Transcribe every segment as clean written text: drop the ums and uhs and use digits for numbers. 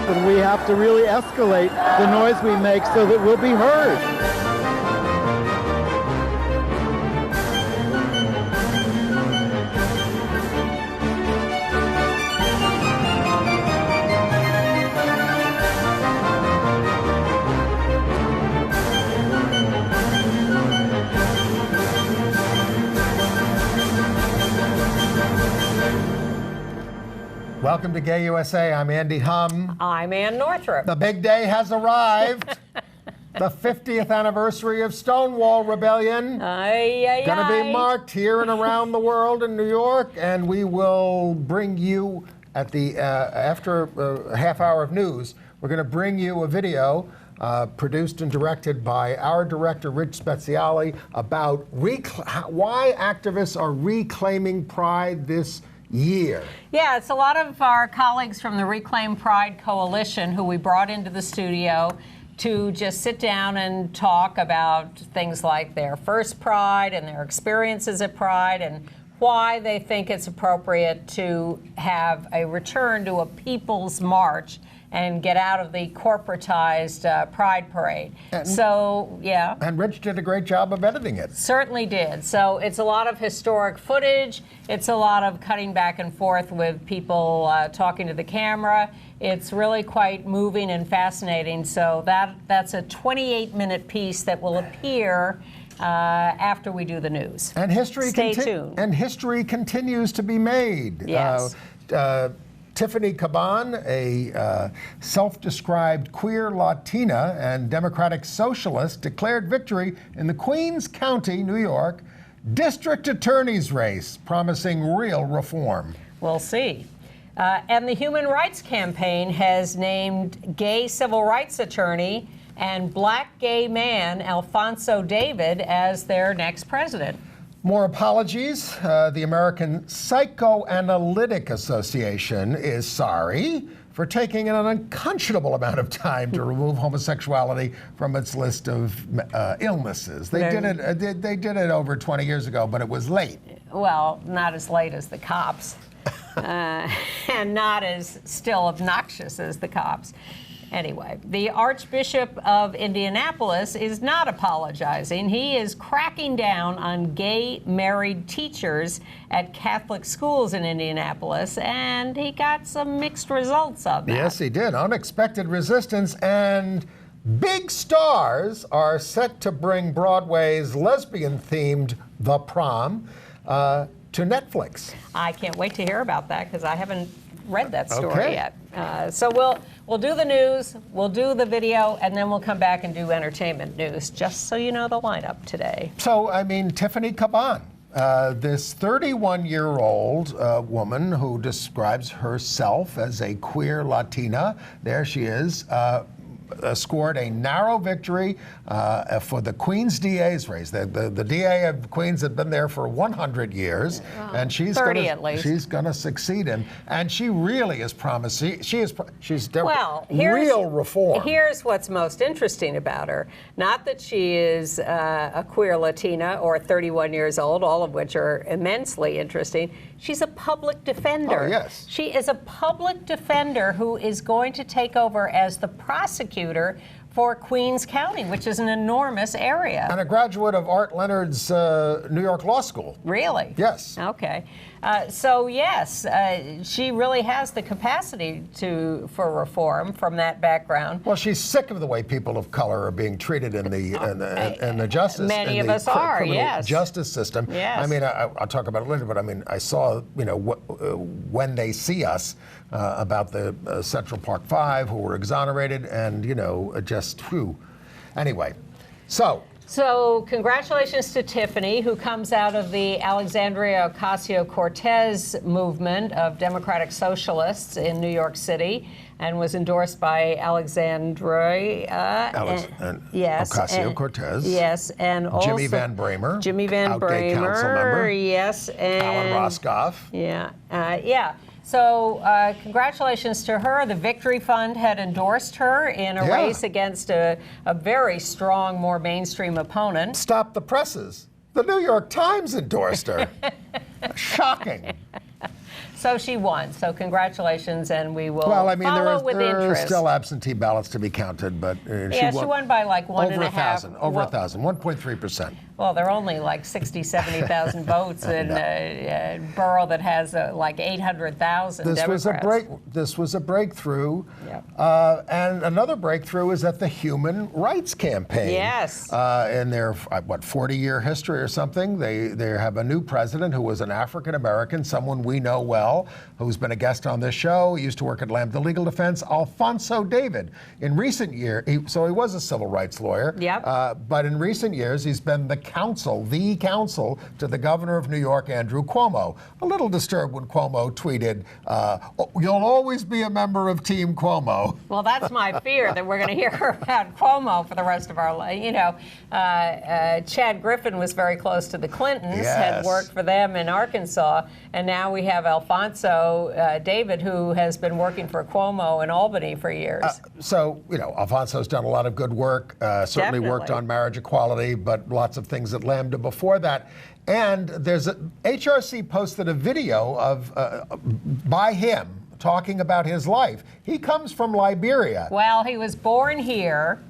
happen. We have to really escalate the noise we make so that we'll be heard. Welcome to Gay USA. I'm Andy Hum. I'm Ann Northrup. The big day has arrived. The 50th anniversary of Stonewall Rebellion. Going to be marked here and around the world in New York, and we will bring you at the after a half hour of news. We're going to bring you a video produced and directed by our director, Rich Speziale, about why activists are reclaiming pride this year. Yeah, it's a lot of our colleagues from the Reclaim Pride Coalition who we brought into the studio to just sit down and talk about things like their first Pride and their experiences at Pride and why they think it's appropriate to have a return to a people's march and get out of the corporatized Pride Parade. And Rich did a great job of editing it. Certainly did. So it's a lot of historic footage. It's a lot of cutting back and forth with people talking to the camera. It's really quite moving and fascinating. So that's a 28-minute piece that will appear after we do the news. And history Stay tuned. And history continues to be made. Yes. Tiffany Caban, a self-described queer Latina and democratic socialist, declared victory in the Queens County, New York, district attorney's race, promising real reform. We'll see. And the Human Rights Campaign has named gay civil rights attorney and black gay man Alphonso David as their next president. More apologies. The American Psychoanalytic Association is sorry for taking an unconscionable amount of time to remove homosexuality from its list of illnesses. They did it over 20 years ago, but it was late. Well, not as late as the cops, and not as still obnoxious as the cops. Anyway, the Archbishop of Indianapolis is not apologizing. He is cracking down on gay married teachers at Catholic schools in Indianapolis, and he got some mixed results of that. Yes, he did. Unexpected resistance, and big stars are set to bring Broadway's lesbian-themed The Prom to Netflix. I can't wait to hear about that because I haven't read that story Okay. yet. So we'll do the news, we'll do the video, and then we'll come back and do entertainment news, just so you know the lineup today. So, I mean, Tiffany Caban, this 31-year-old woman who describes herself as a queer Latina, there she is, scored a narrow victory for the Queens DA's race. The DA of Queens had been there for 100 years, and she's 30 at least. She's going to succeed him, and she really is promising. She's real reform. Here's what's most interesting about her: not that she is a queer Latina or 31 years old, all of which are immensely interesting. She's a public defender. Oh, yes. She is a public defender who is going to take over as the prosecutor for Queens County, which is an enormous area. And a graduate of Art Leonard's New York Law School. Really? Yes. Okay. So yes, she really has the capacity for reform from that background. Well, she's sick of the way people of color are being treated in the justice. Many of us are, yes. Justice system. Yes. I mean, I'll talk about it later, but I mean, I saw, When They See Us about the Central Park Five who were exonerated, and just whew. Anyway, So congratulations to Tiffany, who comes out of the Alexandria Ocasio-Cortez movement of democratic socialists in New York City, and was endorsed by Alexandria. Yes. Ocasio-Cortez. Yes, and also Jimmy Van Bramer. Jimmy Van Outgate Bramer. council member. Yes, and Alan Roscoff. Yeah. So congratulations to her. The Victory Fund had endorsed her in a race against a very strong, more mainstream opponent. Stop the presses. The New York Times endorsed her. Shocking. So she won. So congratulations, and we will Well, I mean, follow with there are interest. still absentee ballots to be counted, but she won by like one and a half. Over 1,000, 1.3%. Well, there are only like 60, 70,000 votes in a borough that has like 800,000 Democrats. This was a breakthrough. Yep. And another breakthrough is that the Human Rights Campaign. Yes. In their, 40-year history or something, they have a new president who was an African-American, someone we know well, who's been a guest on this show. He used to work at Lambda Legal Defense, Alphonso David. In recent years, so he was a civil rights lawyer. Yep. But in recent years, he's been the counsel to the governor of New York, Andrew Cuomo. A little disturbed when Cuomo tweeted, "You'll always be a member of Team Cuomo." Well, that's my fear, that we're going to hear about Cuomo for the rest of our life. You know, Chad Griffin was very close to the Clintons, Yes. had worked for them in Arkansas, and now we have Alphonso David, who has been working for Cuomo in Albany for years. So, Alfonso's done a lot of good work, certainly worked Definitely. on marriage equality, but lots of things at Lambda before that. And HRC posted a video by him talking about his life. He comes from Liberia. Well, he was born here.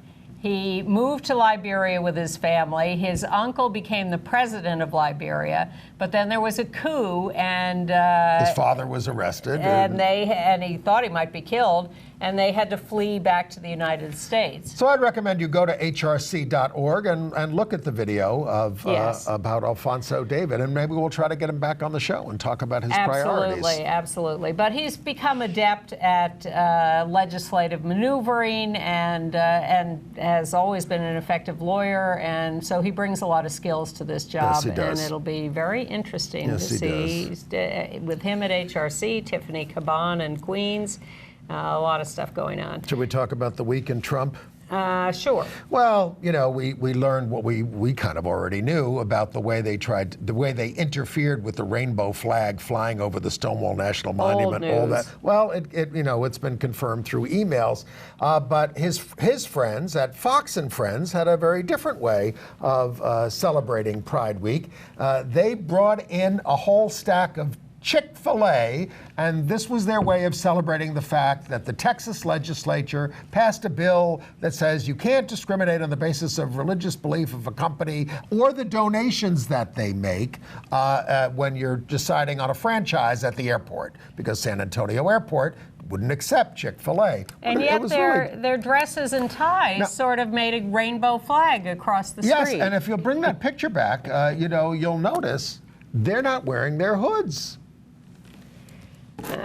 He moved to Liberia with his family. His uncle became the president of Liberia, but then there was a coup, and His father was arrested. and he thought he might be killed, and they had to flee back to the United States. So I'd recommend you go to hrc.org and look at the video of Yes. about Alphonso David, and maybe we'll try to get him back on the show and talk about his priorities. Absolutely. But he's become adept at legislative maneuvering and has always been an effective lawyer, and so he brings a lot of skills to this job. Yes, he does. And it'll be very interesting Yes, to he see with him at HRC, Tiffany Caban in Queens. A lot of stuff going on. Should we talk about the week in Trump? Sure. Well, we learned what we kind of already knew about the way they interfered with the rainbow flag flying over the Stonewall National Monument. Old All news. that. Well, it's been confirmed through emails. But his friends at Fox and Friends had a very different way of celebrating Pride Week. They brought in a whole stack of Chick-fil-A, and this was their way of celebrating the fact that the Texas legislature passed a bill that says you can't discriminate on the basis of religious belief of a company or the donations that they make when you're deciding on a franchise at the airport, because San Antonio Airport wouldn't accept Chick-fil-A. And yet their dresses and ties sort of made a rainbow flag across the street. Yes, and if you'll bring that picture back, you'll notice they're not wearing their hoods.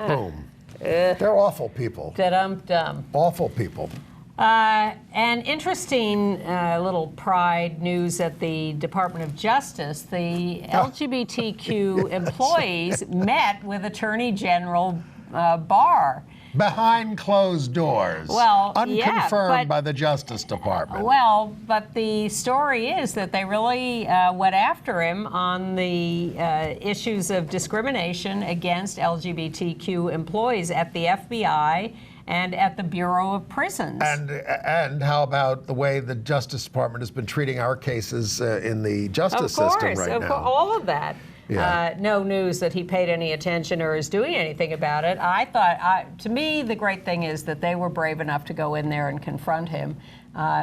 Boom. They're awful people. Da-dum-dum. Awful people. And interesting little pride news at the Department of Justice. The LGBTQ employees met with Attorney General Barr. Behind closed doors. Well, unconfirmed by the Justice Department. Well, but the story is that they really went after him on the issues of discrimination against LGBTQ employees at the FBI and at the Bureau of Prisons. And how about the way the Justice Department has been treating our cases in the justice system right now? All of that. Yeah. No news that he paid any attention or is doing anything about it. I thought, to me, the great thing is that they were brave enough to go in there and confront him,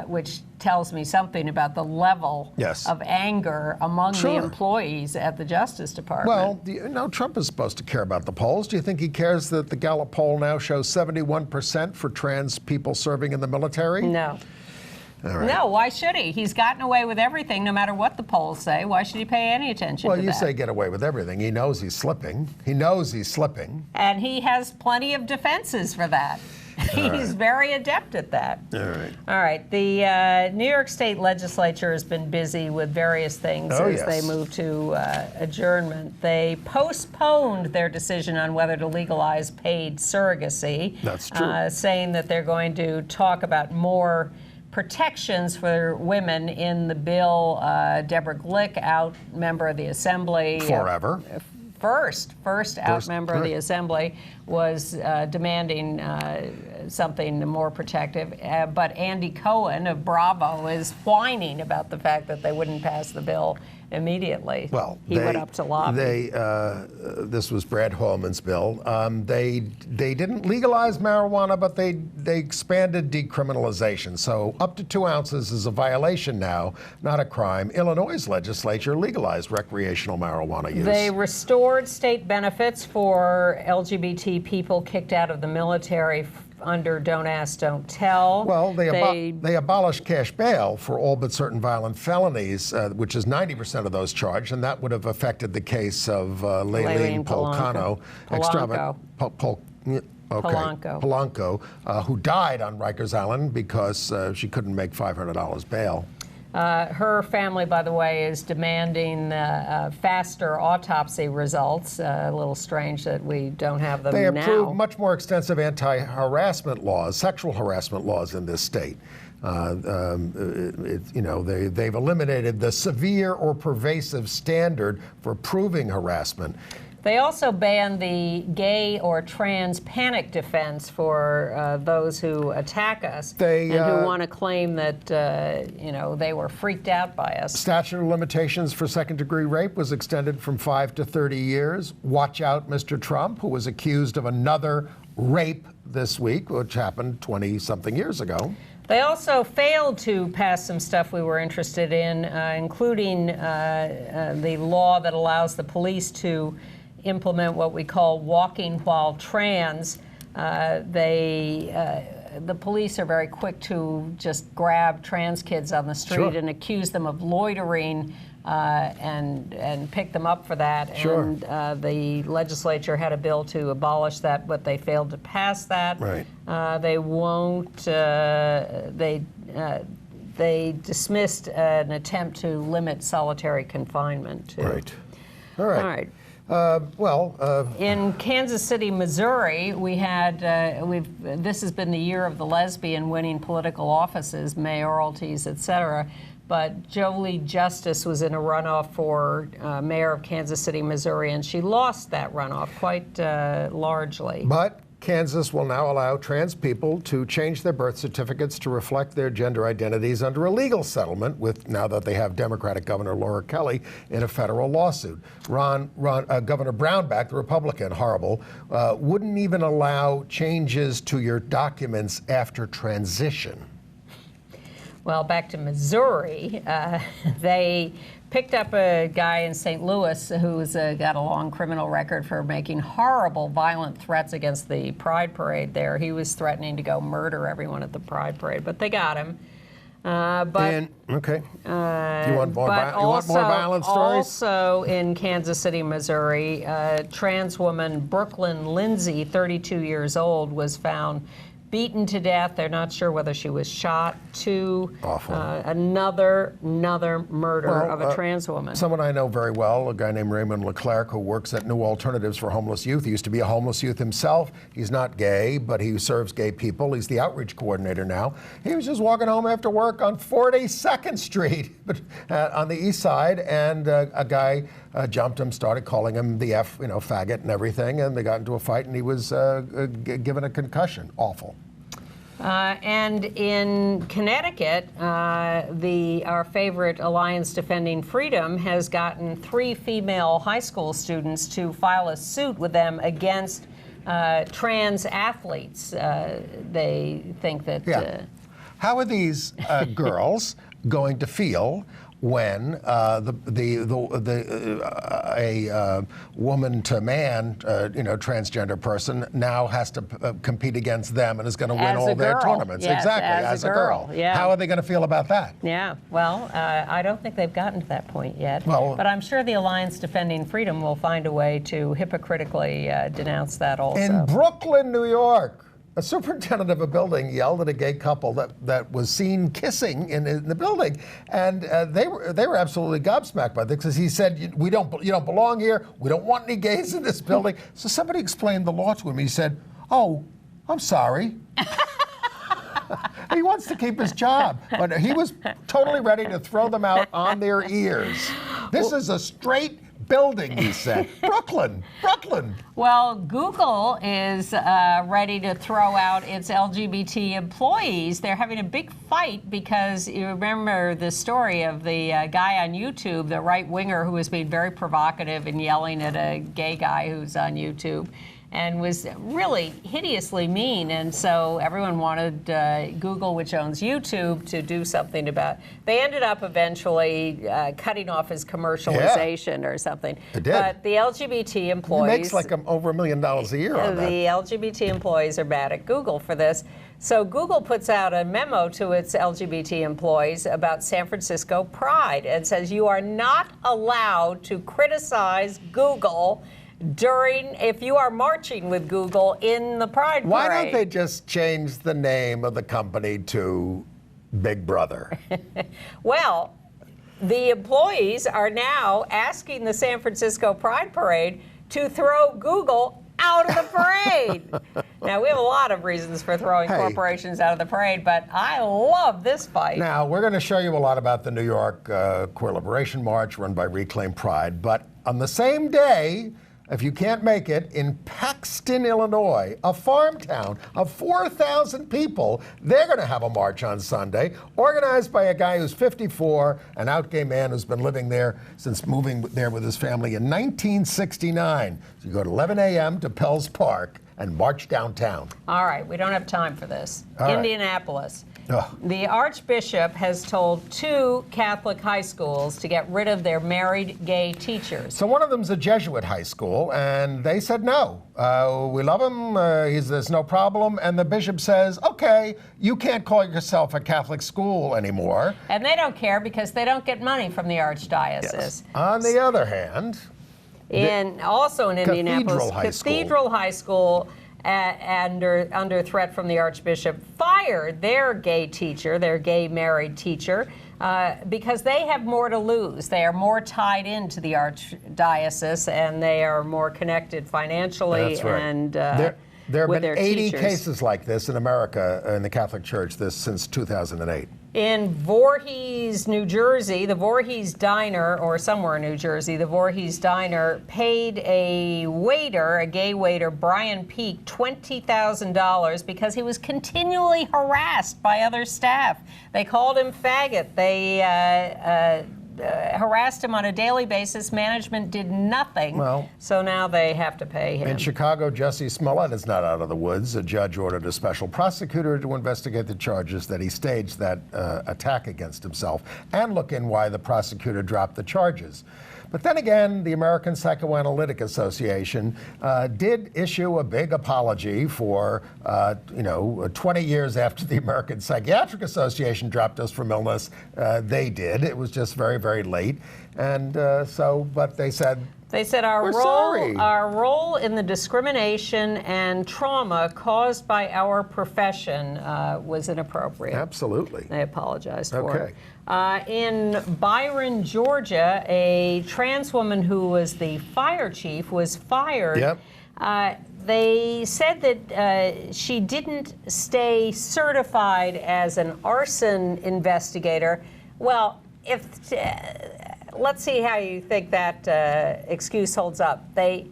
which tells me something about the level of anger among the employees at the Justice Department. Well, Trump is supposed to care about the polls. Do you think he cares that the Gallup poll now shows 71% for trans people serving in the military? No. All right. No, why should he? He's gotten away with everything, no matter what the polls say. Why should he pay any attention to that? Well, you say get away with everything. He knows he's slipping. He knows he's slipping. And he has plenty of defenses for that. He's very adept at that. All right. All right. The New York State legislature has been busy with various things as they move to adjournment. They postponed their decision on whether to legalize paid surrogacy. That's true. Saying that they're going to talk about more protections for women in the bill. Deborah Glick, out member of the Assembly. Forever. First out member of the Assembly, was demanding something more protective. But Andy Cohen of Bravo is whining about the fact that they wouldn't pass the bill immediately. Well, he went up to lobby. This was Brad Holman's bill. They didn't legalize marijuana, but they expanded decriminalization. So up to 2 ounces is a violation now, not a crime. Illinois' legislature legalized recreational marijuana use. They restored state benefits for LGBT people kicked out of the military under Don't Ask, Don't Tell. Well, they abolished cash bail for all but certain violent felonies, which is 90% of those charged, and that would have affected the case of Layleen Polanco, who died on Rikers Island because she couldn't make $500 bail. Her family, by the way, is demanding faster autopsy results. A little strange that we don't have them now. They approved much more extensive anti-harassment laws, sexual harassment laws in this state. They've eliminated the severe or pervasive standard for proving harassment. They also banned the gay or trans panic defense for those who attack us and who want to claim that, they were freaked out by us. Statute of limitations for second-degree rape was extended from 5 to 30 years. Watch out, Mr. Trump, who was accused of another rape this week, which happened 20-something years ago. They also failed to pass some stuff we were interested in, including the law that allows the police to implement what we call walking while trans. The police are very quick to just grab trans kids on the street and accuse them of loitering and pick them up for that. And the legislature had a bill to abolish that, but they failed to pass that. Right. They won't. They dismissed an attempt to limit solitary confinement too. Right. All right. All right. In Kansas City, Missouri, we had, this has been the year of the lesbian winning political offices, mayoralties, et cetera. But Jolie Justice was in a runoff for mayor of Kansas City, Missouri, and she lost that runoff quite largely. But Kansas will now allow trans people to change their birth certificates to reflect their gender identities under a legal settlement with, now that they have Democratic Governor Laura Kelly in a federal lawsuit. Governor Brownback, the Republican, horrible, wouldn't even allow changes to your documents after transition. Well, back to Missouri, they picked up a guy in St. Louis who's got a long criminal record for making horrible, violent threats against the Pride Parade there. He was threatening to go murder everyone at the Pride Parade, but they got him. You want more violent stories? Also in Kansas City, Missouri, trans woman Brooklyn Lindsay, 32 years old, was found beaten to death. They're not sure whether she was shot. Awful. Another murder of a trans woman. Someone I know very well, a guy named Raymond Leclerc, who works at New Alternatives for Homeless Youth. He used to be a homeless youth himself. He's not gay, but he serves gay people. He's the outreach coordinator now. He was just walking home after work on 42nd Street on the east side, and a guy jumped him, started calling him the faggot and everything, and they got into a fight, and he was given a concussion. Awful. And in Connecticut, our favorite Alliance Defending Freedom has gotten 3 female high school students to file a suit with them against trans athletes. They think that... How are these girls going to feel when a woman to man, transgender person now has to compete against them and is going to win all their tournaments? Yes, exactly, as a girl. Yeah. How are they going to feel about that? Yeah, well, I don't think they've gotten to that point yet. Well, but I'm sure the Alliance Defending Freedom will find a way to hypocritically denounce that also. In Brooklyn, New York, a superintendent of a building yelled at a gay couple that was seen kissing in the building, and they were absolutely gobsmacked by this, because he said, you don't belong here. We don't want any gays in this building. So somebody explained the law to him. He said, "Oh, I'm sorry." He wants to keep his job, but he was totally ready to throw them out on their ears. This is a straight building, he said. Brooklyn. Well, Google is ready to throw out its LGBT employees. They're having a big fight because you remember the story of the guy on YouTube, the right-winger who was being very provocative and yelling at a gay guy who's on YouTube and was really hideously mean. And so everyone wanted Google, which owns YouTube, to do something about it. They ended up eventually cutting off his commercialization or something. It did. But the LGBT employees... He makes like over $1 million a year on that. The LGBT employees are mad at Google for this. So Google puts out a memo to its LGBT employees about San Francisco Pride and says you are not allowed to criticize Google if you are marching with Google in the Pride Parade. Why don't they just change the name of the company to Big Brother? Well, the employees are now asking the San Francisco Pride Parade to throw Google out of the parade. Now, we have a lot of reasons for throwing corporations out of the parade, but I love this fight. Now, we're going to show you a lot about the New York Queer Liberation March run by Reclaim Pride, but on the same day, if you can't make it, in Paxton, Illinois, a farm town of 4,000 people, they're going to have a march on Sunday, organized by a guy who's 54, an out gay man who's been living there since moving there with his family in 1969. So you go to 11 a.m. to Pell's Park and march downtown. All right, we don't have time for this. All Indianapolis. Right. The Archbishop has told 2 Catholic high schools to get rid of their married gay teachers. So one of them's a Jesuit high school, and they said no. We love him, there's no problem. And the bishop says, okay, you can't call yourself a Catholic school anymore. And they don't care because they don't get money from the Archdiocese. Yes. On the other hand... also in Indianapolis, Cathedral High School under threat from the Archbishop, fired their gay teacher, their gay married teacher, because they have more to lose. They are more tied into the Archdiocese, and they are more connected financially. That's right. And there have with been their 80 teachers. cases like this in America, in the Catholic Church, since 2008. In Voorhees, New Jersey, the Voorhees Diner, or somewhere in New Jersey, the Voorhees Diner paid a waiter, a gay waiter, Brian Peake, $20,000 because he was continually harassed by other staff. They called him faggot. They harassed him on a daily basis. Management did nothing. Well, so now they have to pay him. In Chicago, Jesse Smollett is not out of the woods. A judge ordered a special prosecutor to investigate the charges that he staged that attack against himself and look in why the prosecutor dropped the charges. But then again, the American Psychoanalytic Association did issue a big apology for, 20 years after the American Psychiatric Association dropped us from illness. They did. It was just very, very late. And but they said... They said our role in the discrimination and trauma caused by our profession was inappropriate. Absolutely. They apologized for it. In Byron, Georgia, a trans woman who was the fire chief was fired. Yep. They said that she didn't stay certified as an arson investigator. Well, let's see how you think that excuse holds up. They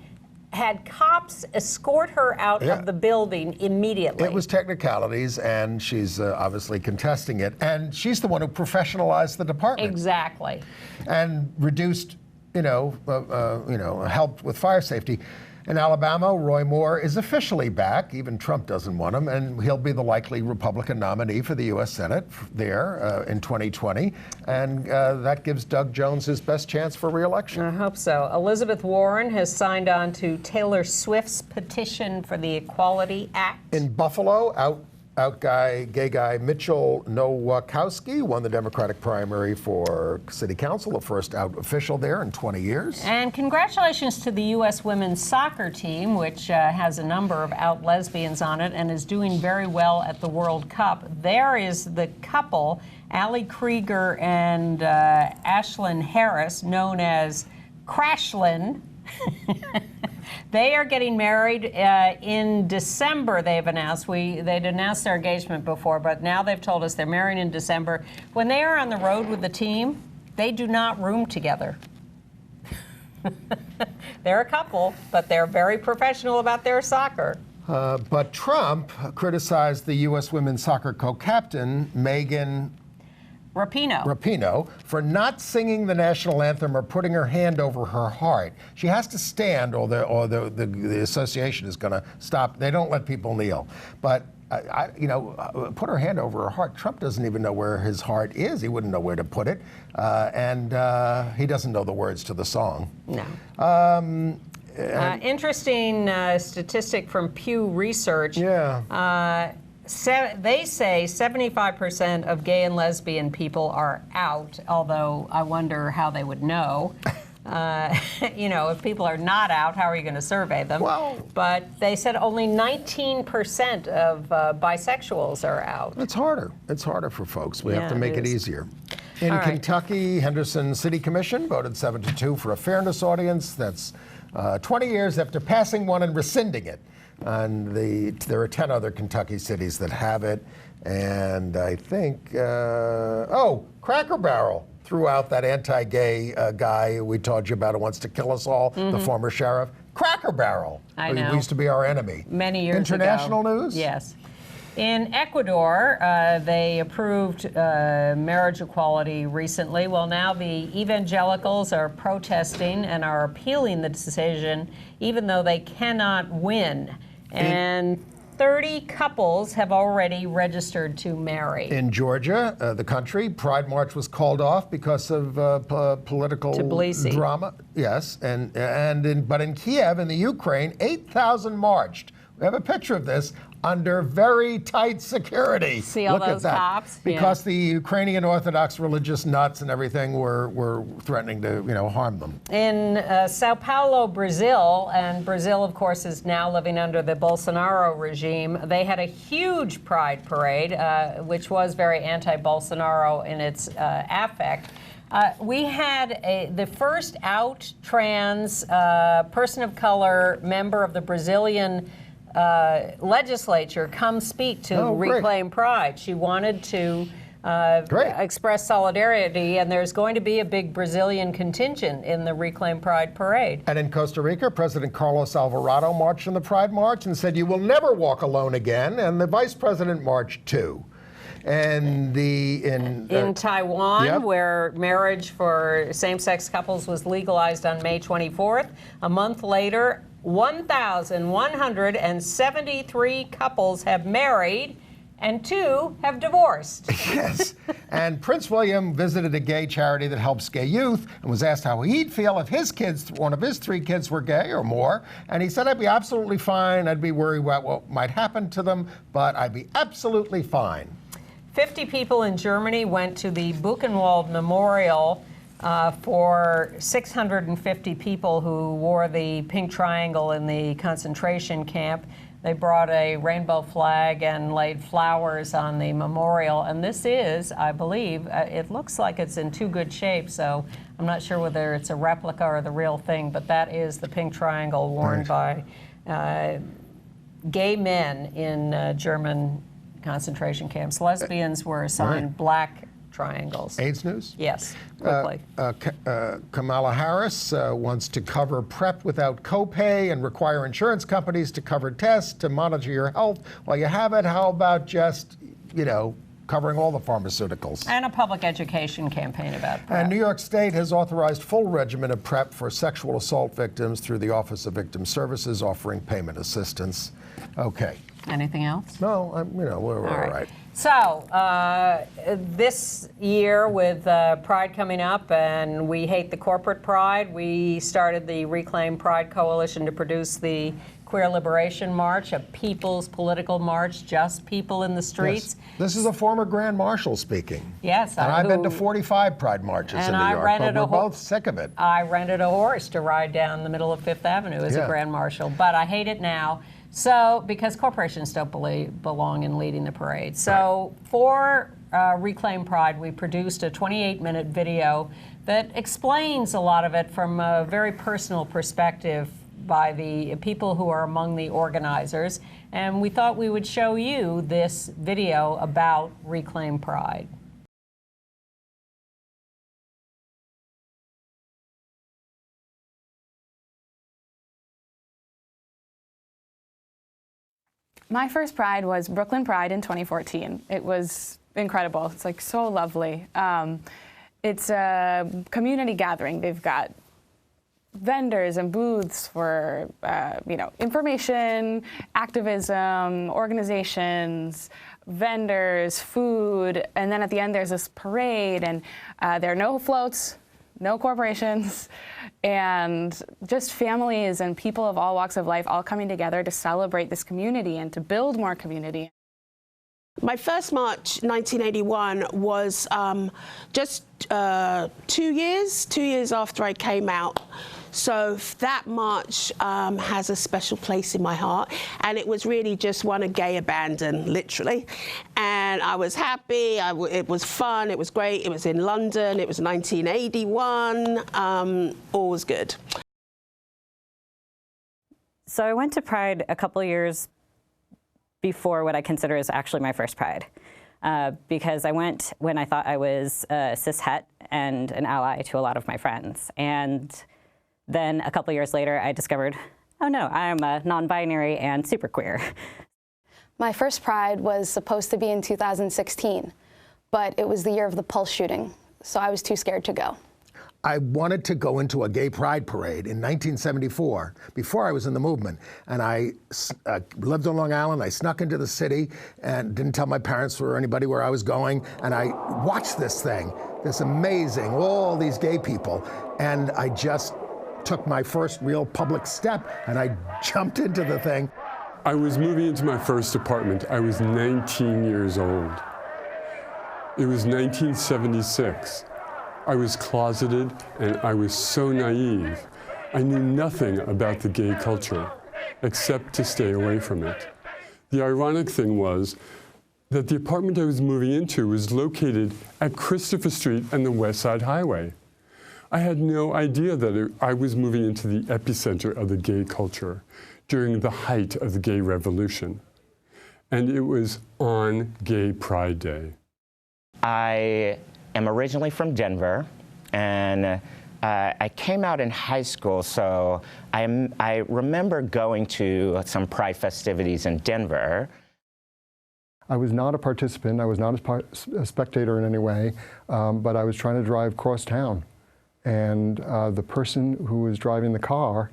had cops escort her out of the building immediately. It was technicalities, and she's obviously contesting it. And she's the one who professionalized the department. Exactly. And reduced, helped with fire safety. In Alabama, Roy Moore is officially back. Even Trump doesn't want him, and he'll be the likely Republican nominee for the U.S. Senate there in 2020. And that gives Doug Jones his best chance for re-election. I hope so. Elizabeth Warren has signed on to Taylor Swift's petition for the Equality Act. In Buffalo, gay guy Mitchell Nowakowski won the Democratic primary for city council, the first out official there in 20 years. And congratulations to the U.S. women's soccer team, which has a number of out lesbians on it and is doing very well at the World Cup. There is the couple, Allie Krieger and Ashlyn Harris, known as Crashlyn. They are getting married in December, they've announced. They'd announced their engagement before, but now they've told us they're marrying in December. When they are on the road with the team, they do not room together. They're a couple, but they're very professional about their soccer. But Trump criticized the U.S. women's soccer co-captain, Megan Rapinoe, for not singing the national anthem or putting her hand over her heart. She has to stand, or the association is going to stop. They don't let people kneel. But put her hand over her heart. Trump doesn't even know where his heart is. He wouldn't know where to put it, and he doesn't know the words to the song. No. Interesting statistic from Pew Research. Yeah. They say 75% of gay and lesbian people are out, although I wonder how they would know. If people are not out, how are you going to survey them? Well, but they said only 19% of bisexuals are out. It's harder. It's harder for folks. We have to make it easier. In All right. Kentucky, Henderson City Commission voted 7-2 for a fairness audience. That's 20 years after passing one and rescinding it. And there are 10 other Kentucky cities that have it. And I think, Cracker Barrel threw out that anti-gay guy we told you about who wants to kill us all, the former sheriff. Cracker Barrel. I know. Who used to be our enemy. Many years International ago. news? Yes. In Ecuador, they approved marriage equality recently. Well, now the evangelicals are protesting and are appealing the decision, even though they cannot win. And 30 couples have already registered to marry. In Georgia, the country, Pride March was called off because of political drama. Yes, but in Kiev, in the Ukraine, 8,000 marched. We have a picture of this under very tight security. See all Look those at that. cops? Because the Ukrainian Orthodox religious nuts and everything were threatening to harm them. In Sao Paulo, Brazil, and Brazil, of course, is now living under the Bolsonaro regime, they had a huge pride parade, which was very anti-Bolsonaro in its affect. We had the first out trans person of color member of the Brazilian legislature come speak to Reclaim Pride. She wanted to express solidarity, and there's going to be a big Brazilian contingent in the Reclaim Pride parade. And in Costa Rica, President Carlos Alvarado marched in the Pride March and said, "You will never walk alone again," and the vice president marched too. And in Taiwan, where marriage for same-sex couples was legalized on May 24th, a month later, 1,173 couples have married and 2 have divorced. Yes. And Prince William visited a gay charity that helps gay youth and was asked how he'd feel if his kids, one of his 3 kids, were gay or more. And he said, "I'd be absolutely fine. I'd be worried about what might happen to them, but I'd be absolutely fine." 50 people in Germany went to the Buchenwald Memorial for 650 people who wore the pink triangle in the concentration camp. They brought a rainbow flag and laid flowers on the memorial. And this is, I believe, it looks like it's in too good shape, so I'm not sure whether it's a replica or the real thing, but that is the pink triangle worn by gay men in German concentration camps. Lesbians were assigned black triangles. AIDS news? Yes, quickly. Kamala Harris wants to cover PrEP without copay and require insurance companies to cover tests to monitor your health. While you have it, how about just, covering all the pharmaceuticals? And a public education campaign about PrEP. And New York State has authorized full regimen of PrEP for sexual assault victims through the Office of Victim Services, offering payment assistance. Okay. Anything else? No, we're all right. So this year with Pride coming up, and we hate the corporate pride, we started the Reclaim Pride Coalition to produce the Queer Liberation March, a people's political march, just people in the streets. Yes. This is a former Grand Marshal speaking. Yes. And I've been to 45 Pride marches in New York, but we're both sick of it. I rented a horse to ride down the middle of Fifth Avenue as a Grand Marshal, but I hate it now. So, because corporations don't belong in leading the parade. So, for Reclaim Pride, we produced a 28-minute video that explains a lot of it from a very personal perspective by the people who are among the organizers. And we thought we would show you this video about Reclaim Pride. My first Pride was Brooklyn Pride in 2014. It was incredible. It's like so lovely. It's a community gathering. They've got vendors and booths for information, activism, organizations, vendors, food, and then at the end there's this parade, and there are no floats, no corporations, and just families and people of all walks of life all coming together to celebrate this community and to build more community. My first march, 1981, was just 2 years after I came out. So that march has a special place in my heart, and it was really just one of gay abandon, literally. And I was happy, it was fun, it was great, it was in London, it was 1981, all was good. So I went to Pride a couple years before what I consider is actually my first Pride, because I went when I thought I was cis-het and an ally to a lot of my friends. And then a couple years later, I discovered, oh no, I'm non-binary and super queer. My first Pride was supposed to be in 2016, but it was the year of the Pulse shooting, so I was too scared to go. I wanted to go into a gay pride parade in 1974, before I was in the movement. And I lived on Long Island. I snuck into the city and didn't tell my parents or anybody where I was going. And I watched this thing, this amazing, all these gay people. And I just took my first real public step, and I jumped into the thing. I was moving into my first apartment. I was 19 years old. It was 1976. I was closeted, and I was so naive. I knew nothing about the gay culture, except to stay away from it. The ironic thing was that the apartment I was moving into was located at Christopher Street and the West Side Highway. I had no idea that I was moving into the epicenter of the gay culture during the height of the gay revolution. And it was on Gay Pride Day. I am originally from Denver, and I came out in high school, so I remember going to some Pride festivities in Denver. I was not a participant, I was not a spectator in any way, but I was trying to drive cross town. And the person who was driving the car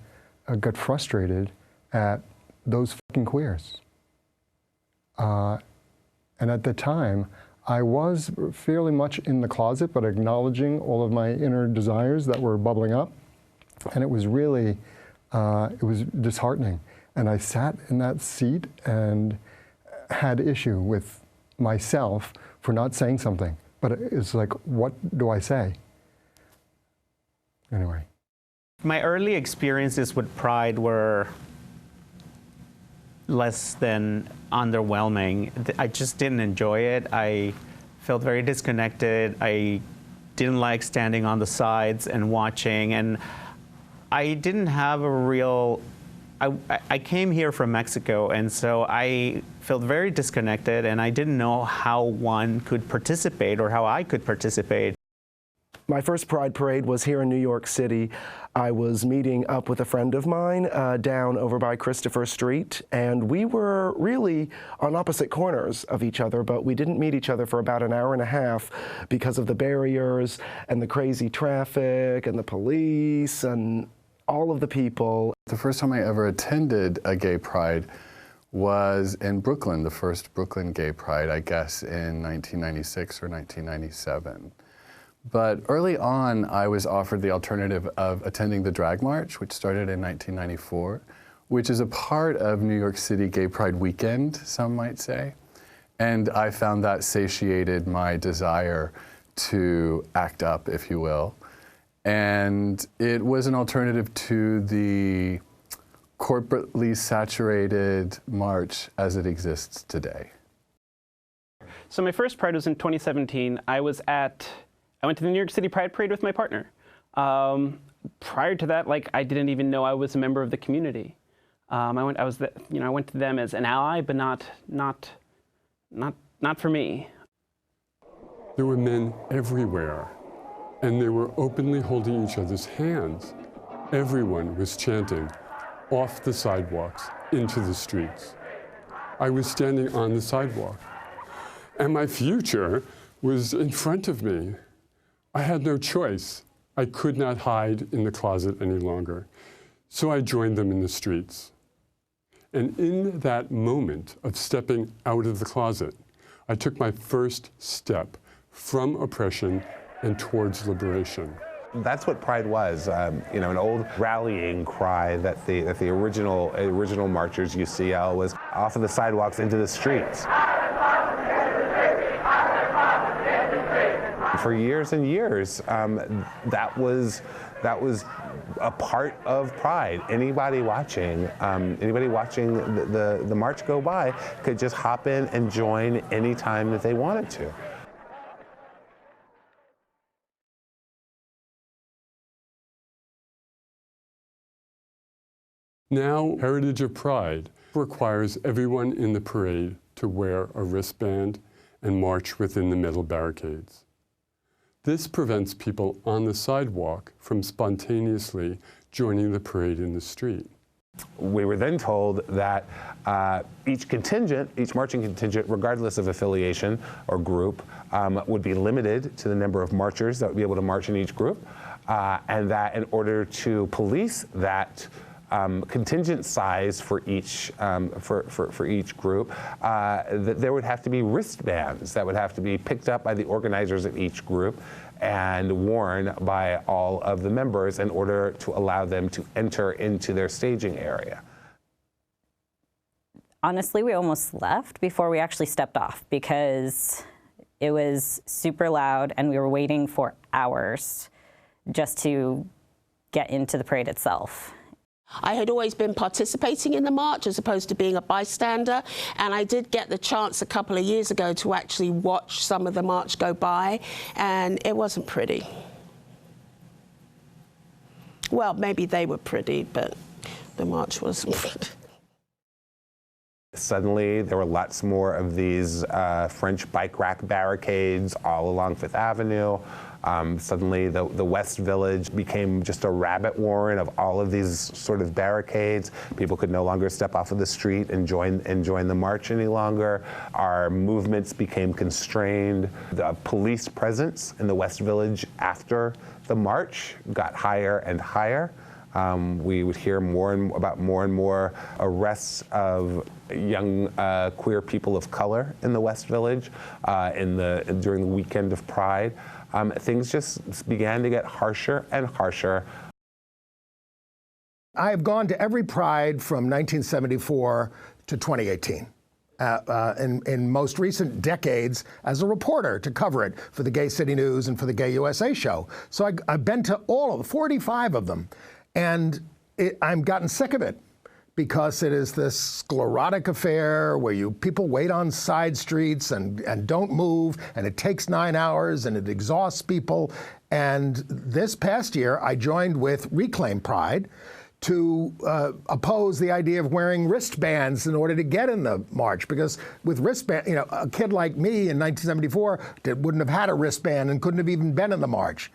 got frustrated at those fucking queers. And at the time, I was fairly much in the closet, but acknowledging all of my inner desires that were bubbling up. And it was really, it was disheartening. And I sat in that seat and had issue with myself for not saying something. But it's like, what do I say? Anyway. My early experiences with Pride were less than underwhelming. I just didn't enjoy it. I felt very disconnected. I didn't like standing on the sides and watching, and I didn't have a real, I came here from Mexico, and so I felt very disconnected, and I didn't know how one could participate or how I could participate. My first Pride Parade was here in New York City. I was meeting up with a friend of mine down over by Christopher Street, and we were really on opposite corners of each other, but we didn't meet each other for about an hour and a half because of the barriers and the crazy traffic and the police and all of the people. The first time I ever attended a gay pride was in Brooklyn, the first Brooklyn Gay Pride, I guess in 1996 or 1997. But early on, I was offered the alternative of attending the Drag March, which started in 1994, which is a part of New York City Gay Pride weekend, some might say. And I found that satiated my desire to act up, if you will. And it was an alternative to the corporately saturated march as it exists today. So my first Pride was in 2017. I went to the New York City Pride Parade with my partner. Prior to that, I didn't even know I was a member of the community. I went to them as an ally, but not for me. There were men everywhere, and they were openly holding each other's hands. Everyone was chanting, off the sidewalks, into the streets. I was standing on the sidewalk. And my future was in front of me. I had no choice. I could not hide in the closet any longer. So I joined them in the streets. And in that moment of stepping out of the closet, I took my first step from oppression and towards liberation. That's what Pride was, you know, an old rallying cry that the original marchers, UCL, was off of the sidewalks into the streets. For years and years, that was a part of Pride. Anybody watching the march go by could just hop in and join any time that they wanted to. Now, Heritage of Pride requires everyone in the parade to wear a wristband and march within the metal barricades. This prevents people on the sidewalk from spontaneously joining the parade in the street. We were then told that each marching contingent, regardless of affiliation or group, would be limited to the number of marchers that would be able to march in each group, and that in order to police that contingent size for each group, that there would have to be wristbands that would have to be picked up by the organizers of each group and worn by all of the members in order to allow them to enter into their staging area. Honestly, we almost left before we actually stepped off because it was super loud and we were waiting for hours just to get into the parade itself. I had always been participating in the march as opposed to being a bystander, and I did get the chance a couple of years ago to actually watch some of the march go by, and it wasn't pretty. Well, maybe they were pretty, but the march wasn't pretty. Suddenly, there were lots more of these French bike rack barricades all along Fifth Avenue. Suddenly, the West Village became just a rabbit warren of all of these sort of barricades. People could no longer step off of the street and join the march any longer. Our movements became constrained. The police presence in the West Village after the march got higher and higher. We would hear more and more arrests of young queer people of color in the West Village during the weekend of Pride. Things just began to get harsher and harsher. I have gone to every Pride from 1974 to 2018. In most recent decades as a reporter to cover it for the Gay City News and for the Gay USA show. So I've been to all of the 45 of them, and I've gotten sick of it because it is this sclerotic affair where people wait on side streets and don't move, and it takes 9 hours and it exhausts people. And this past year, I joined with Reclaim Pride to oppose the idea of wearing wristbands in order to get in the march, because with wristband, a kid like me in 1974 wouldn't have had a wristband and couldn't have even been in the march.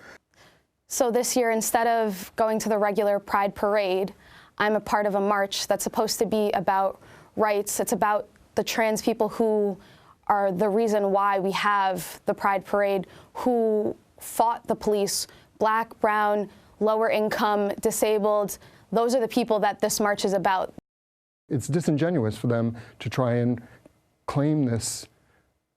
So this year, instead of going to the regular Pride parade, I'm a part of a march that's supposed to be about rights. It's about the trans people who are the reason why we have the Pride parade, who fought the police, Black, brown, lower income, disabled. Those are the people that this march is about. It's disingenuous for them to try and claim this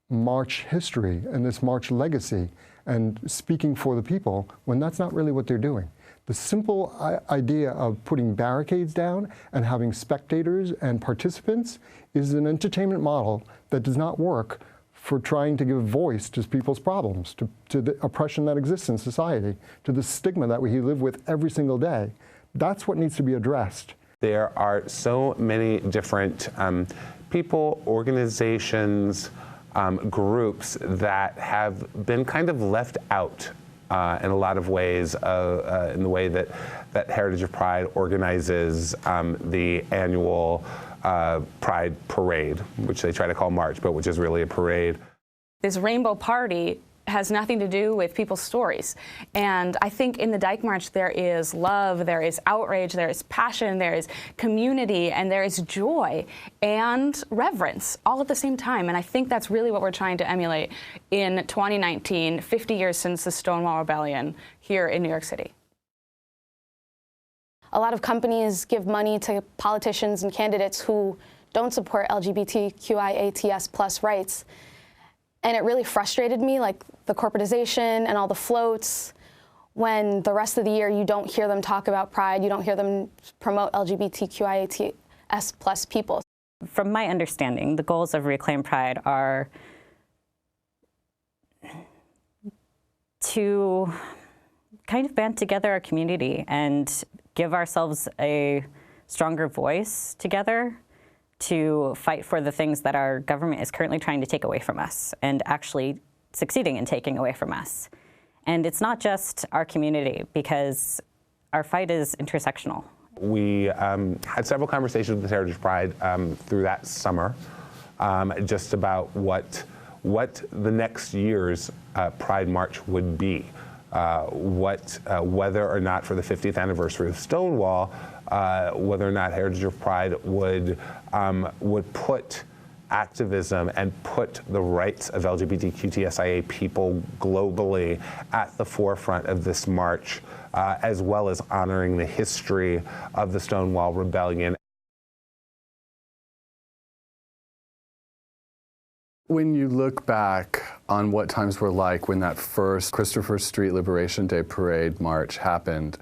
march history and this march legacy and speaking for the people when that's not really what they're doing. The simple idea of putting barricades down and having spectators and participants is an entertainment model that does not work for trying to give voice to people's problems, to the oppression that exists in society, to the stigma that we live with every single day. That's what needs to be addressed. There are so many different people, organizations, groups that have been kind of left out in a lot of ways, in the way that Heritage of Pride organizes the annual Pride Parade, which they try to call March, but which is really a parade. This rainbow party has nothing to do with people's stories. And I think in the Dyke March there is love, there is outrage, there is passion, there is community, and there is joy and reverence all at the same time. And I think that's really what we're trying to emulate in 2019, 50 years since the Stonewall Rebellion here in New York City. A lot of companies give money to politicians and candidates who don't support LGBTQIATS+ rights. And it really frustrated me, like the corporatization and all the floats, when the rest of the year you don't hear them talk about Pride, you don't hear them promote LGBTQIATS+ people. From my understanding, the goals of Reclaim Pride are to kind of band together our community and give ourselves a stronger voice together to fight for the things that our government is currently trying to take away from us and actually succeeding in taking away from us. And it's not just our community, because our fight is intersectional. We had several conversations with Heritage Pride through that summer just about what the next year's Pride March would be. Whether or not for the 50th anniversary of Stonewall, whether or not Heritage of Pride would put activism and put the rights of LGBTQTSIA people globally at the forefront of this march, as well as honoring the history of the Stonewall Rebellion. When you look back on what times were like when that first Christopher Street Liberation Day Parade March happened,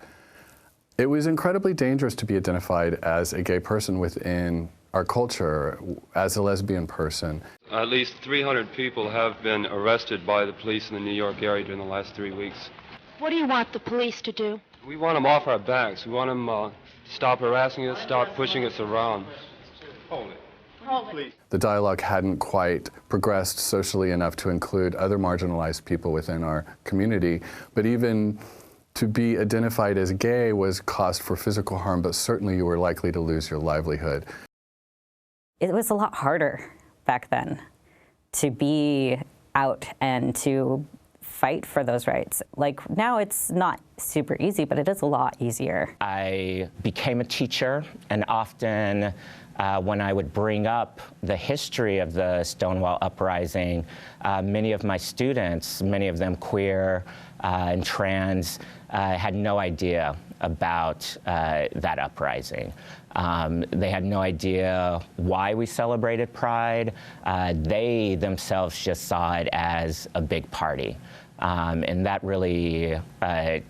it was incredibly dangerous to be identified as a gay person within our culture, as a lesbian person. At least 300 people have been arrested by the police in the New York area during the last 3 weeks. What do you want the police to do? We want them off our backs. We want them to stop harassing us, stop pushing us around. The dialogue hadn't quite progressed socially enough to include other marginalized people within our community, but even to be identified as gay was cause for physical harm, but certainly you were likely to lose your livelihood. It was a lot harder back then to be out and to fight for those rights. Like, now it's not super easy, but it is a lot easier. I became a teacher, and often when I would bring up the history of the Stonewall Uprising, many of my students, many of them queer and trans, had no idea about that uprising. They had no idea why we celebrated Pride. They themselves just saw it as a big party. And that really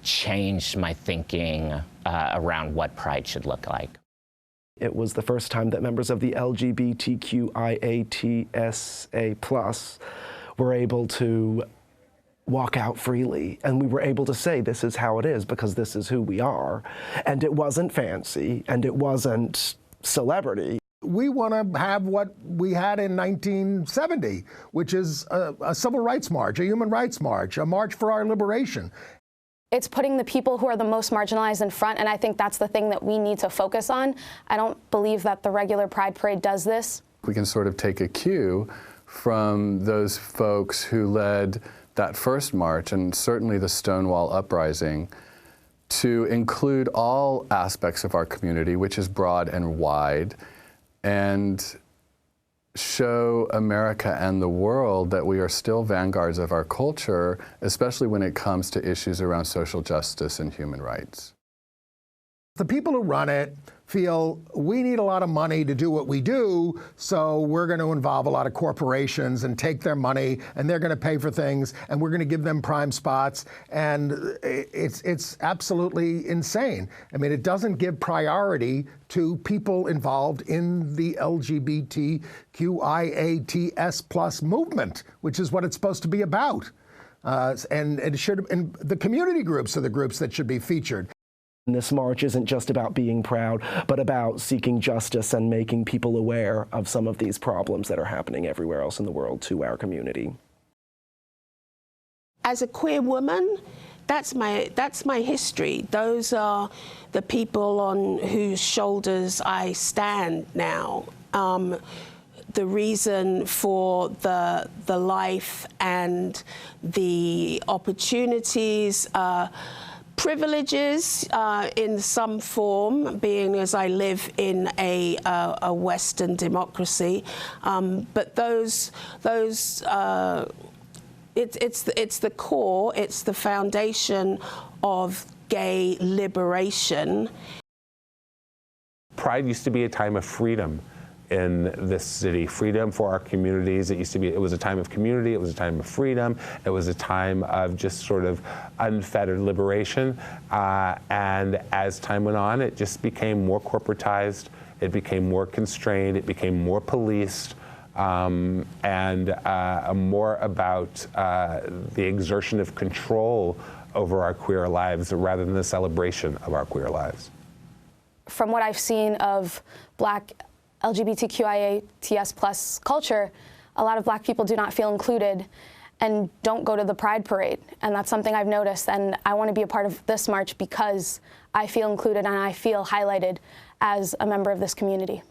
changed my thinking around what Pride should look like. It was the first time that members of the LGBTQIATSA+ were able to walk out freely, and we were able to say this is how it is because this is who we are. And it wasn't fancy, and it wasn't celebrity. We want to have what we had in 1970, which is a civil rights march, a human rights march, a march for our liberation. It's putting the people who are the most marginalized in front, and I think that's the thing that we need to focus on. I don't believe that the regular Pride Parade does this. We can sort of take a cue from those folks who led that first march, and certainly the Stonewall Uprising, to include all aspects of our community, which is broad and wide, and show America and the world that we are still vanguards of our culture, especially when it comes to issues around social justice and human rights. The people who run it feel we need a lot of money to do what we do, so we're going to involve a lot of corporations and take their money, and they're going to pay for things, and we're going to give them prime spots, and it's absolutely insane. I mean, it doesn't give priority to people involved in the LGBTQIATS+ movement, which is what it's supposed to be about. And the community groups are the groups that should be featured. This march isn't just about being proud, but about seeking justice and making people aware of some of these problems that are happening everywhere else in the world to our community. As a queer woman, that's my history. Those are the people on whose shoulders I stand now. the reason for the life and the opportunities, privileges in some form, being as I live in a Western democracy, but it's the core, it's the foundation of gay liberation. Pride used to be a time of freedom in this city, freedom for our communities. It was a time of community, it was a time of freedom, it was a time of just sort of unfettered liberation. And as time went on, it just became more corporatized, it became more constrained, it became more policed, and more about the exertion of control over our queer lives rather than the celebration of our queer lives. From what I've seen of Black LGBTQIA++ culture, a lot of Black people do not feel included and don't go to the Pride Parade. And that's something I've noticed, and I want to be a part of this march because I feel included and I feel highlighted as a member of this community.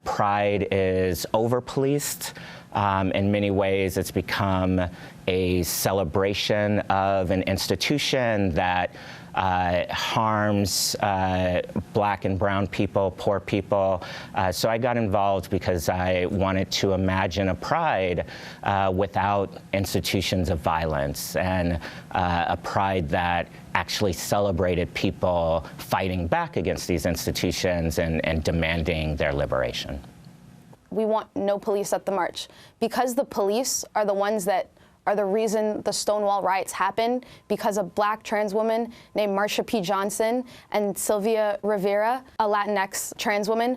Pride is over-policed. In many ways, it's become a celebration of an institution that harms Black and brown people, poor people. So I got involved because I wanted to imagine a pride without institutions of violence, and a pride that actually celebrated people fighting back against these institutions and demanding their liberation. We want no police at the march. Because the police are the ones that are the reason the Stonewall riots happened, because a Black trans woman named Marsha P. Johnson and Sylvia Rivera, a Latinx trans woman,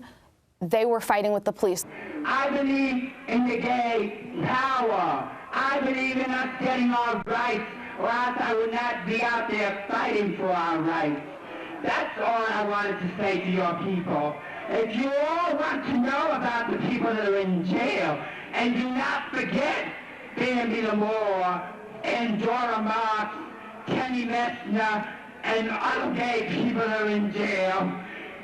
they were fighting with the police. I believe in the gay power. I believe in us getting our rights, or else I would not be out there fighting for our rights. That's all I wanted to say to your people. If you all want to know about the people that are in jail, and do not forget Bambi Lamore and Dora Marks, Kenny Messner, and other gay people that are in jail,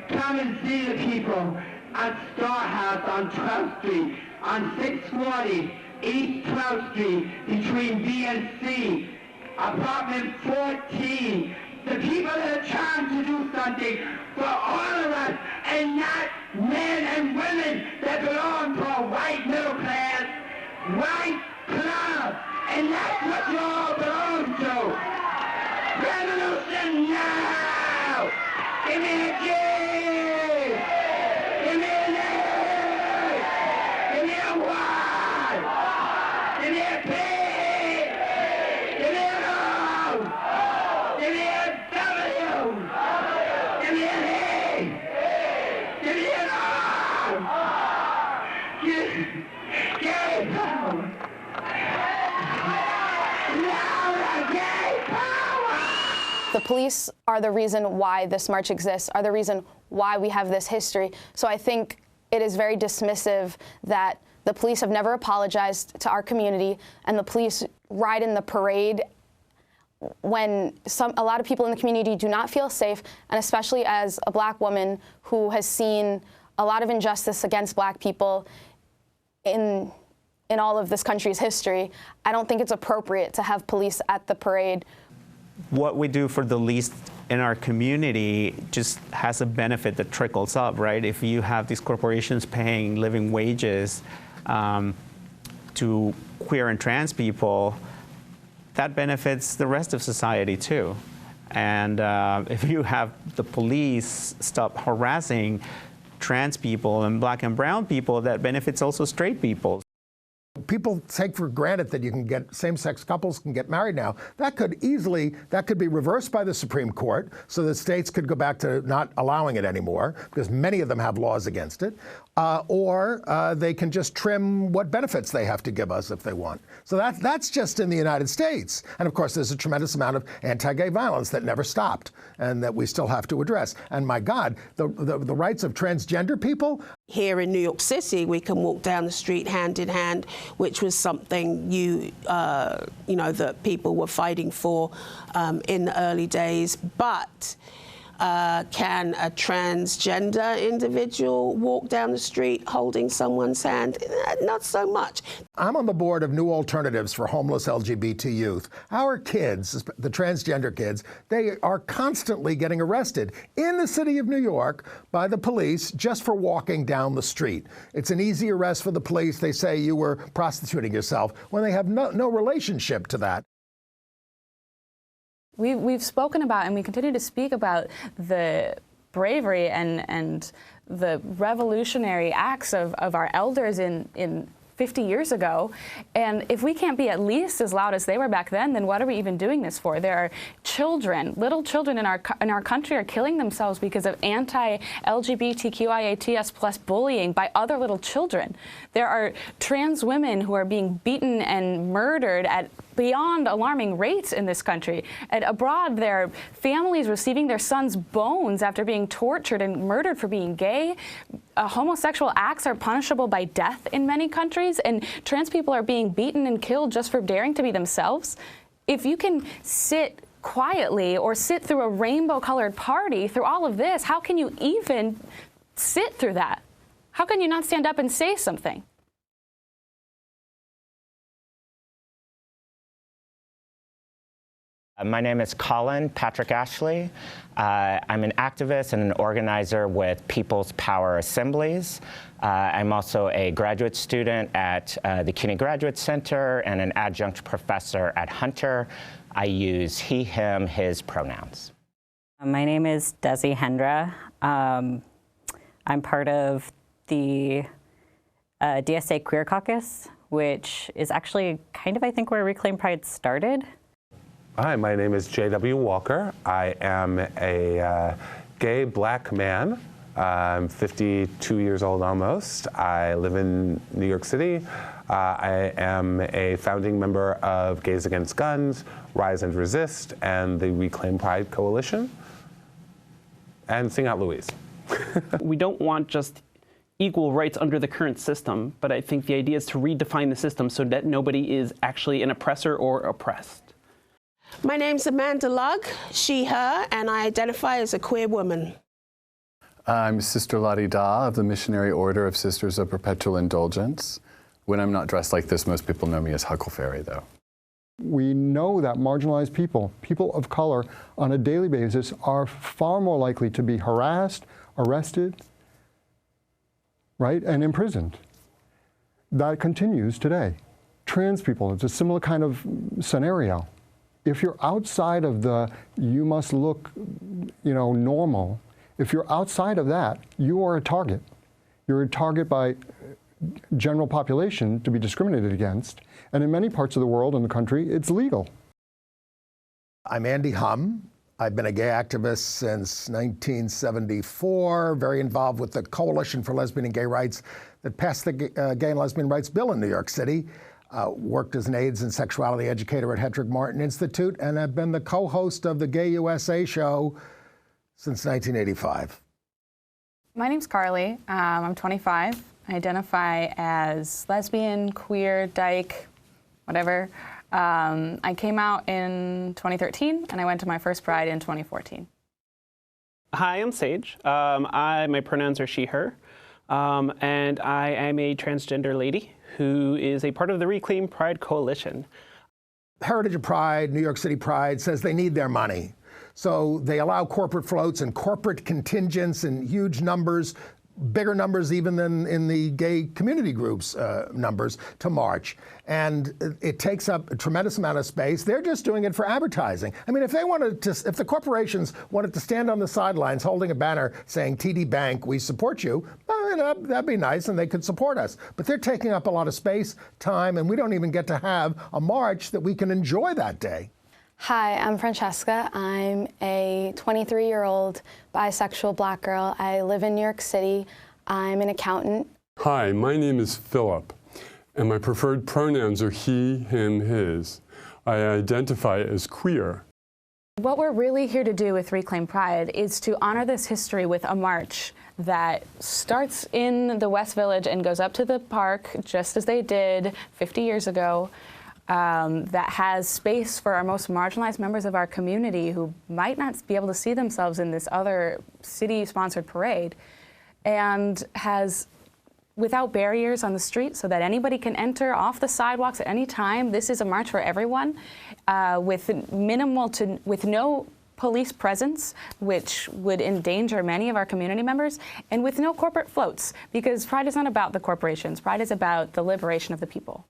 come and see the people at Star House on 12th Street, on 640 East 12th Street, between B and C, apartment 14. The people that are trying to do something for all of us, and not men and women that belong to a white middle class, white club, and that's what you all belong to. Revolution now! Give me a G! Give me an A! Give me a Y! Give me a P! Give me an O! Give me a W! Give me an E! Give me an R! Gay power! The police are the reason why this march exists, are the reason why we have this history. So I think it is very dismissive that the police have never apologized to our community, and the police ride in the parade when a lot of people in the community do not feel safe, and especially as a Black woman who has seen a lot of injustice against Black people in all of this country's history, I don't think it's appropriate to have police at the parade. What we do for the least in our community just has a benefit that trickles up, right? If you have these corporations paying living wages to queer and trans people, that benefits the rest of society too. And if you have the police stop harassing trans people and Black and brown people, that benefits also straight people. People take for granted that you can get same-sex couples can get married now. That could be reversed by the Supreme Court, so that states could go back to not allowing it anymore, because many of them have laws against it, or they can just trim what benefits they have to give us if they want. So that's just in the United States. And of course, there's a tremendous amount of anti-gay violence that never stopped and that we still have to address. And my God, the rights of transgender people. Here in New York City, we can walk down the street hand in hand, which was something that people were fighting for in the early days. But Can a transgender individual walk down the street holding someone's hand? Not so much. I'm on the board of New Alternatives for Homeless LGBT Youth. Our kids, the transgender kids, they are constantly getting arrested in the city of New York by the police just for walking down the street. It's an easy arrest for the police. They say you were prostituting yourself when they have no relationship to that. We've spoken about, and we continue to speak about, the bravery and the revolutionary acts of our elders in 50 years ago. And if we can't be at least as loud as they were back then what are we even doing this for? There are children, little children in our country are killing themselves because of anti-LGBTQIATS+ bullying by other little children. There are trans women who are being beaten and murdered at beyond alarming rates in this country. And abroad, there are families receiving their sons' bones after being tortured and murdered for being gay. Homosexual acts are punishable by death in many countries, and trans people are being beaten and killed just for daring to be themselves. If you can sit quietly or sit through a rainbow-colored party through all of this, how can you even sit through that? How can you not stand up and say something? My name is Colin Patrick Ashley. I'm an activist and an organizer with People's Power Assemblies. I'm also a graduate student at the CUNY Graduate Center and an adjunct professor at Hunter. I use he, him, his pronouns. My name is Desi Hendra. I'm part of the DSA Queer Caucus, which is actually kind of, I think, where Reclaim Pride started. Hi, my name is J.W. Walker. I am a gay black man. I'm 52 years old almost. I live in New York City. I am a founding member of Gays Against Guns, Rise and Resist, and the Reclaim Pride Coalition. And sing out Louise. We don't want just equal rights under the current system, but I think the idea is to redefine the system so that nobody is actually an oppressor or oppressed. My name's Amanda Lugg, she, her, and I identify as a queer woman. I'm Sister Lottie Da of the Missionary Order of Sisters of Perpetual Indulgence. When I'm not dressed like this, most people know me as Huckleberry, though. We know that marginalized people, people of color, on a daily basis are far more likely to be harassed, arrested, right, and imprisoned. That continues today. Trans people, it's a similar kind of scenario. If you're outside of the, you must look, normal, if you're outside of that, you are a target. You're a target by general population to be discriminated against. And in many parts of the world and the country, it's legal. I'm Andy Hum. I've been a gay activist since 1974, very involved with the Coalition for Lesbian and Gay Rights that passed the Gay and Lesbian Rights Bill in New York City. Worked as an AIDS and sexuality educator at Hedrick Martin Institute, and I've been the co-host of the Gay USA show since 1985. My name's Carly. I'm 25. I identify as lesbian, queer, dyke, whatever. I came out in 2013, and I went to my first Pride in 2014. Hi, I'm Sage. My pronouns are she, her, and I am a transgender lady who is a part of the Reclaim Pride Coalition. Heritage of Pride, New York City Pride, says they need their money. So they allow corporate floats and corporate contingents in huge numbers, bigger numbers even than in the gay community groups numbers, to march. And it takes up a tremendous amount of space. They're just doing it for advertising. I mean, if the corporations wanted to stand on the sidelines holding a banner saying, TD Bank, we support you, that'd be nice and they could support us. But they're taking up a lot of space, time, and we don't even get to have a march that we can enjoy that day. Hi, I'm Francesca. I'm a 23-year-old bisexual black girl. I live in New York City. I'm an accountant. Hi, my name is Philip, and my preferred pronouns are he, him, his. I identify as queer. What we're really here to do with Reclaim Pride is to honor this history with a march that starts in the West Village and goes up to the park, just as they did 50 years ago. that has space for our most marginalized members of our community who might not be able to see themselves in this other city-sponsored parade, and has without barriers on the street so that anybody can enter off the sidewalks at any time. This is a march for everyone, with no police presence, which would endanger many of our community members, and with no corporate floats, because Pride is not about the corporations. Pride is about the liberation of the people.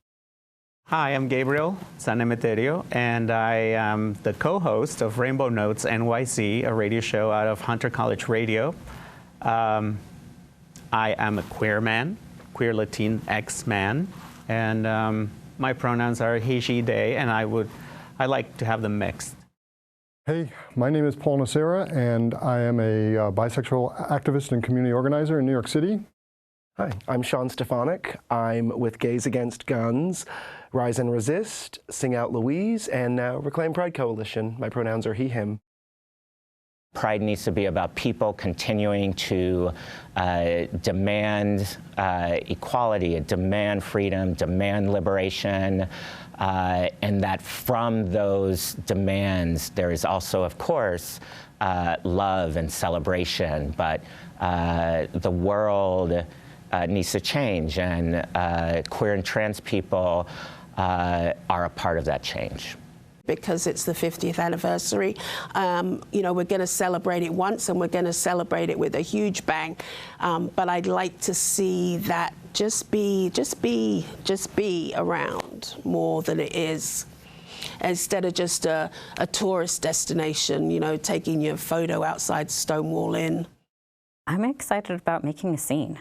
Hi, I'm Gabriel Sanemeterio, and I am the co-host of Rainbow Notes NYC, a radio show out of Hunter College Radio. I am a queer man, queer Latinx man, and my pronouns are he, she, they, and I like to have them mixed. Hey, my name is Paul Nacera, and I am a bisexual activist and community organizer in New York City. Hi, I'm Sean Stefanik. I'm with Gays Against Guns, Rise and Resist, Sing Out Louise, and now Reclaim Pride Coalition. My pronouns are he, him. Pride needs to be about people continuing to demand equality, demand freedom, demand liberation, and that from those demands there is also, of course, love and celebration. But the world needs to change, and queer and trans people are a part of that change. Because it's the 50th anniversary, you know, we're going to celebrate it once, and we're going to celebrate it with a huge bang. But I'd like to see that just be around more than it is, instead of just a tourist destination, you know, taking your photo outside Stonewall Inn. I'm excited about making a scene.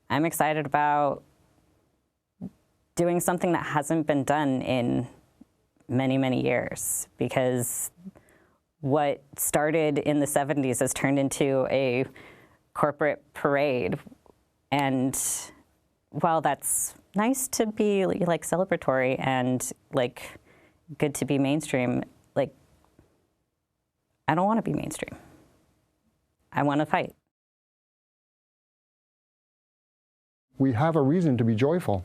I'm excited about doing something that hasn't been done in many, many years, because what started in the 70s has turned into a corporate parade. And while that's nice to be like celebratory and like good to be mainstream, like I don't want to be mainstream. I want to fight. We have a reason to be joyful.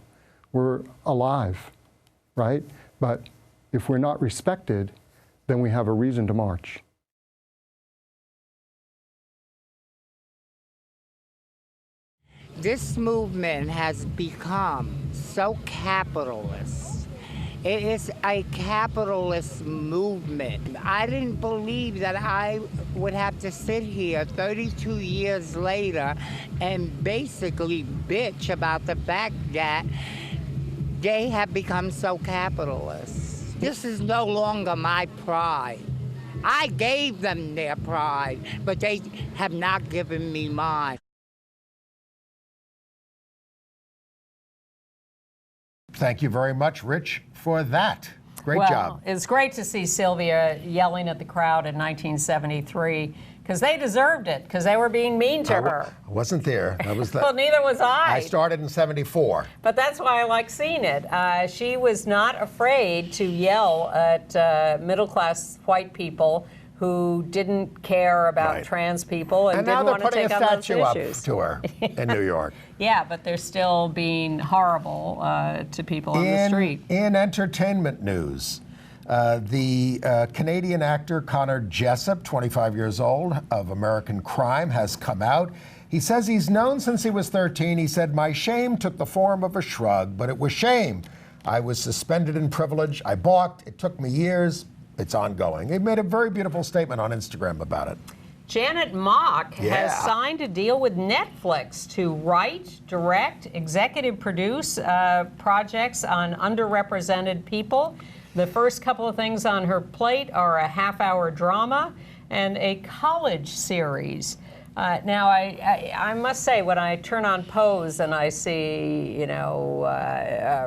We're alive, right? But if we're not respected, then we have a reason to march. This movement has become so capitalist. It is a capitalist movement. I didn't believe that I would have to sit here 32 years later and basically bitch about the fact that they have become so capitalist. This is no longer my pride. I gave them their pride, but they have not given me mine. Thank you very much, Rich, for that. Great job. It's great to see Sylvia yelling at the crowd in 1973, because they deserved it, because they were being mean to her. I wasn't there. I was Well, neither was I. I started in '74. But that's why I like seeing it. She was not afraid to yell at middle-class white people who didn't care about trans people and didn't want to take on those issues. And now they're putting a statue up to her in New York. Yeah, but they're still being horrible to people on the street. In entertainment news, the Canadian actor Connor Jessup, 25 years old, of American Crime, has come out. He says he's known since he was 13. He said, "My shame took the form of a shrug, but it was shame. I was suspended in privilege. I balked. It took me years. It's ongoing." He made a very beautiful statement on Instagram about it. Janet Mock has signed a deal with Netflix to write, direct, executive produce projects on underrepresented people. The first couple of things on her plate are a half-hour drama and a college series. Now, I must say, when I turn on Pose and I see,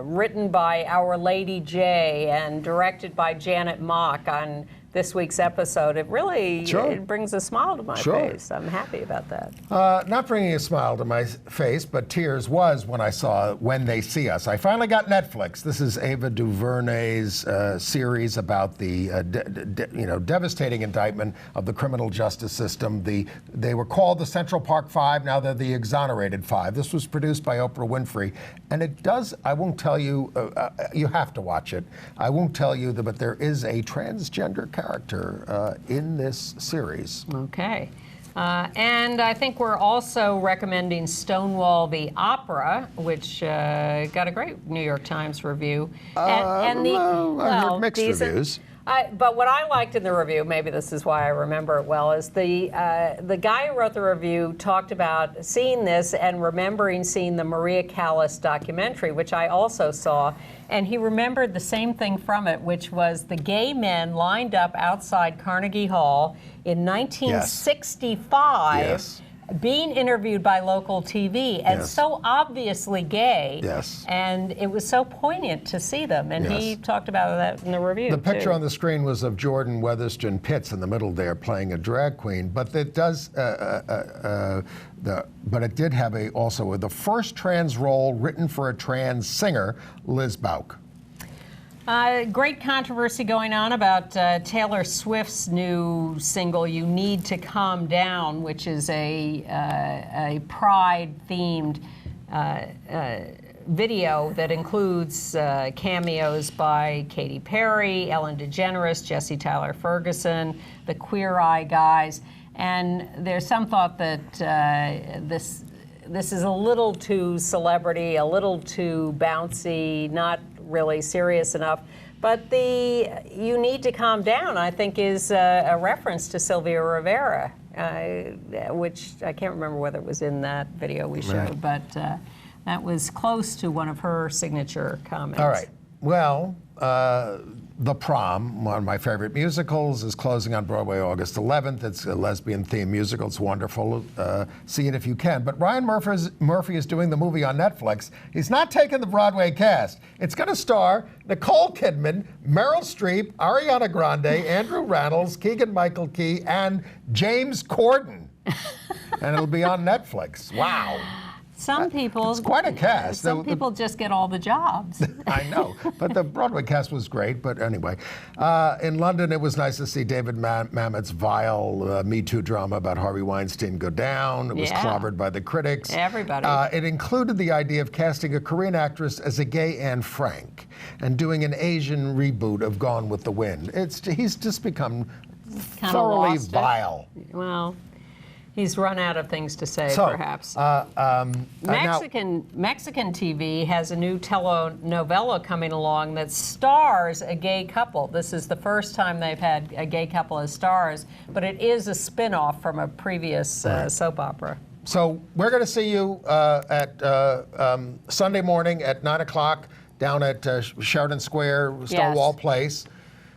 written by Our Lady J and directed by Janet Mock on this week's episode. It really Sure. it brings a smile to my Sure. face. I'm happy about that. Not bringing a smile to my face, but tears was when I saw When They See Us. I finally got Netflix. This is Ava DuVernay's series about the devastating indictment of the criminal justice system. They were called the Central Park Five. Now they're the Exonerated Five. This was produced by Oprah Winfrey, and it does. I won't tell you. You have to watch it. I won't tell you that, but there is a transgender character in this series. Okay. And I think we're also recommending Stonewall the Opera, which got a great New York Times review. I heard mixed reviews. But what I liked in the review, maybe this is why I remember it well, is the guy who wrote the review talked about seeing this and remembering seeing the Maria Callas documentary, which I also saw, and he remembered the same thing from it, which was the gay men lined up outside Carnegie Hall in 1965. Yes. Being interviewed by local TV and so obviously gay. Yes. And it was so poignant to see them. And he Yes. talked about that in the review. The picture too. on the screen was of Jordan Weatherston Pitts in the middle there playing a drag queen, but it does, but it did have also the first trans role written for a trans singer, Liz Bauk. Great controversy going on about Taylor Swift's new single, You Need to Calm Down, which is a Pride-themed video that includes cameos by Katy Perry, Ellen DeGeneres, Jesse Tyler Ferguson, the Queer Eye guys. And there's some thought that this is a little too celebrity, a little too bouncy, not really serious enough. But the You Need to Calm Down, I think, is a reference to Sylvia Rivera, which I can't remember whether it was in that video we showed, but that was close to one of her signature comments. All right. Well, The Prom, one of my favorite musicals, is closing on Broadway August 11th. It's a lesbian-themed musical. It's wonderful. See it if you can. But Ryan Murphy is doing the movie on Netflix. He's not taking the Broadway cast. It's going to star Nicole Kidman, Meryl Streep, Ariana Grande, Andrew Rannells, Keegan-Michael Key, and James Corden. And it'll be on Netflix. Wow. Some people, it's quite a cast. Some people just get all the jobs. I know, but the Broadway cast was great. But anyway, in London, it was nice to see David Mamet's vile Me Too drama about Harvey Weinstein go down. It was clobbered by the critics. Everybody. It included the idea of casting a Korean actress as a gay Anne Frank and doing an Asian reboot of Gone with the Wind. He's just become thoroughly vile. Well, he's run out of things to say, perhaps. Mexican TV has a new telenovela coming along that stars a gay couple. This is the first time they've had a gay couple as stars, but it is a spin-off from a previous soap opera. So we're going to see you at Sunday morning at 9 o'clock down at Sheridan Square, Stonewall Place.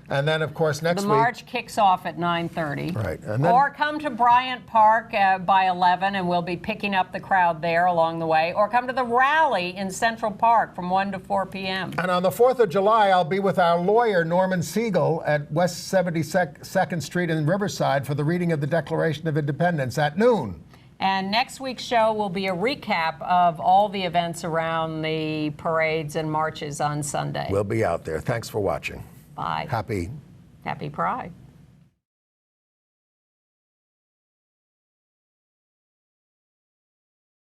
And then, of course, next week... The march kicks off at 9:30. Right. And then, or come to Bryant Park by 11, and we'll be picking up the crowd there along the way. Or come to the rally in Central Park from 1 to 4 p.m. And on the 4th of July, I'll be with our lawyer, Norman Siegel, at West 72nd Street in Riverside for the reading of the Declaration of Independence at noon. And next week's show will be a recap of all the events around the parades and marches on Sunday. We'll be out there. Thanks for watching. Bye. Happy Pride.